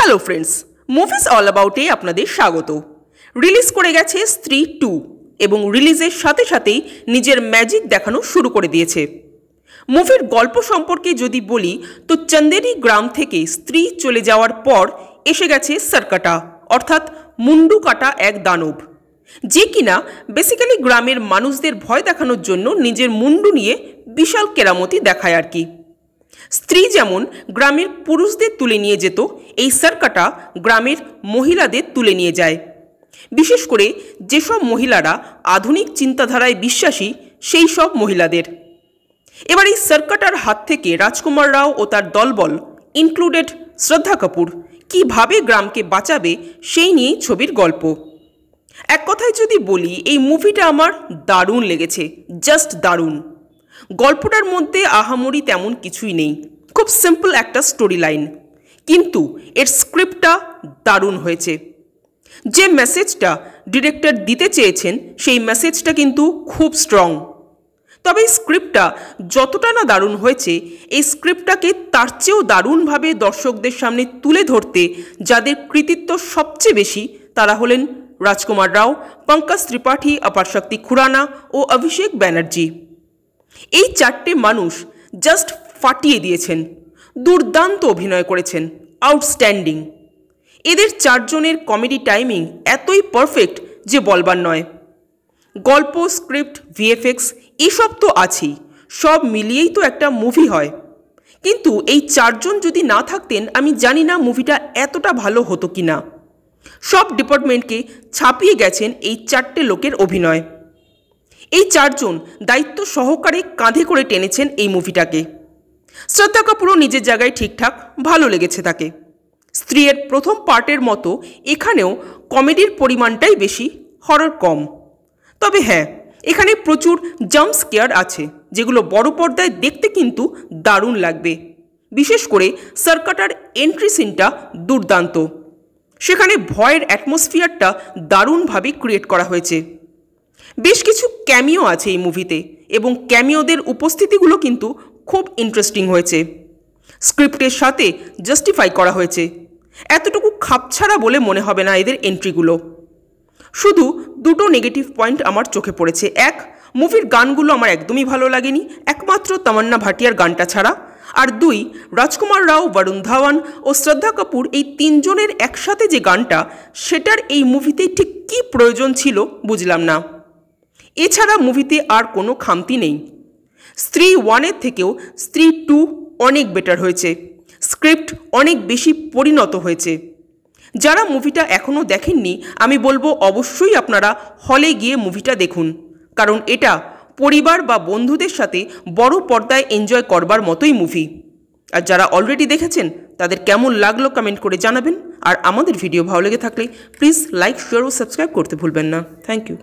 Hello friends, movies all অ্যাবাউটে আপনাদের স্বাগত। Release করে গেছে স্ত্রী 2 এবং রিলিজের সাথে সাথেই নিজের ম্যাজিক দেখানো শুরু করে দিয়েছে। মুভির গল্প সম্পর্কে যদি বলি তো চন্দেরি গ্রাম থেকে স্ত্রী চলে যাওয়ার পর এসে গেছে সারকাটা, অর্থাৎ মুন্ডু কাটা এক দানব, যে কিনা বেসিক্যালি গ্রামের মানুষদের ভয় দেখানোর জন্য নিজের মুন্ডু নিয়ে বিশাল কেরামতি দেখায় আর কি। স্ত্রী যেমন গ্রামের পুরুষদের তুলে নিয়ে যেত, এই সারকাটা গ্রামের মহিলাদের তুলে নিয়ে যায়, বিশেষ করে যেসব মহিলারা আধুনিক চিন্তাধারায় বিশ্বাসী সেই সব মহিলাদের। এবার এই সারকাটার হাত থেকে রাজকুমার রাও ও তার দলবল ইনক্লুডেড শ্রদ্ধা কাপুর কীভাবে গ্রামকে বাঁচাবে সেই নিয়েই ছবির গল্প। এক কথায় যদি বলি, এই মুভিটা আমার দারুণ লেগেছে, জাস্ট দারুণ। গল্পটার মধ্যে আহামরি তেমন কিছুই নেই, খুব সিম্পল একটা স্টোরি লাইন, কিন্তু এর স্ক্রিপ্টটা দারুণ হয়েছে। যে মেসেজটা ডিরেক্টর দিতে চেয়েছেন সেই মেসেজটা কিন্তু খুব স্ট্রং। তবে এই স্ক্রিপ্টটা যতটা না দারুণ হয়েছে, এই স্ক্রিপ্টটাকে তার চেয়েও দারুণভাবে দর্শকদের সামনে তুলে ধরতে যাদের কৃতিত্ব সবচেয়ে বেশি তারা হলেন রাজকুমার রাও, পঙ্কজ ত্রিপাঠী, অপার শক্তি খুরানা ও অভিষেক ব্যানার্জি। এই চারটে মানুষ জাস্ট ফাটিয়ে দিয়েছেন, দুর্দান্ত অভিনয় করেছেন, আউটস্ট্যান্ডিং। এদের চারজনের কমেডি টাইমিং এতই পারফেক্ট যে বলবার নয়। গল্প, স্ক্রিপ্ট, ভিএফএক্স এসব তো আছেই, সব মিলিয়েই তো একটা মুভি হয়। কিন্তু এই চারজন যদি না থাকতেন আমি জানি না মুভিটা এতটা ভালো হতো কি না। সব ডিপার্টমেন্টকে ছাপিয়ে গেছেন এই চারটে লোকের অভিনয়। এই চারজন দায়িত্ব সহকারে কাঁধে করে টেনেছেন এই মুভিটাকে। শ্রদ্ধা কাপুরও নিজের জায়গায় ঠিকঠাক, ভালো লেগেছে তাকে। স্ত্রীর প্রথম পার্টের মতো এখানেও কমেডির পরিমাণটাই বেশি, হরর কম। তবে হ্যাঁ, এখানে প্রচুর জাম্প স্কেয়ার আছে যেগুলো বড় পর্দায় দেখতে কিন্তু দারুণ লাগবে। বিশেষ করে সারকাটার এন্ট্রি সিনটা দুর্দান্ত, সেখানে ভয়ের অ্যাটমসফিয়ারটা দারুণভাবে ক্রিয়েট করা হয়েছে। বেশ কিছু ক্যামিও আছে এই মুভিতে এবং ক্যামিওদের উপস্থিতিগুলো কিন্তু খুব ইন্টারেস্টিং হয়েছে। স্ক্রিপ্টের সাথে জাস্টিফাই করা হয়েছে, এতটুকু খাপছাড়া বলে মনে হবে না এদের এন্ট্রিগুলো। শুধু দুটো নেগেটিভ পয়েন্ট আমার চোখে পড়েছে। এক, মুভির গানগুলো আমার একদমই ভালো লাগেনি, একমাত্র তামান্না ভাটিয়ার গানটা ছাড়া। আর দুই, রাজকুমার রাও, বরুণ ধাওয়ান ও শ্রদ্ধা কাপুর এই তিনজনের একসাথে যে গানটা, সেটার এই মুভিতে ঠিক কী প্রয়োজন ছিল বুঝলাম না। এছাড়া মুভিতে আর কোনো খামতি নেই। স্ত্রী 1-এর থেকেও স্ত্রী 2 অনেক বেটার হয়েছে, স্ক্রিপ্ট অনেক বেশি পরিণত হয়েছে। যারা মুভিটা এখনও দেখেননি আমি বলবো অবশ্যই আপনারা হলে গিয়ে মুভিটা দেখুন, কারণ এটা পরিবার বা বন্ধুদের সাথে বড় পর্দায় এনজয় করবার মতোই মুভি। আর যারা অলরেডি দেখেছেন তাদের কেমন লাগলো কমেন্ট করে জানাবেন। আর আমাদের ভিডিও ভালো লেগে থাকলে প্লিজ লাইক, শেয়ার ও সাবস্ক্রাইব করতে ভুলবেন না। Thank you.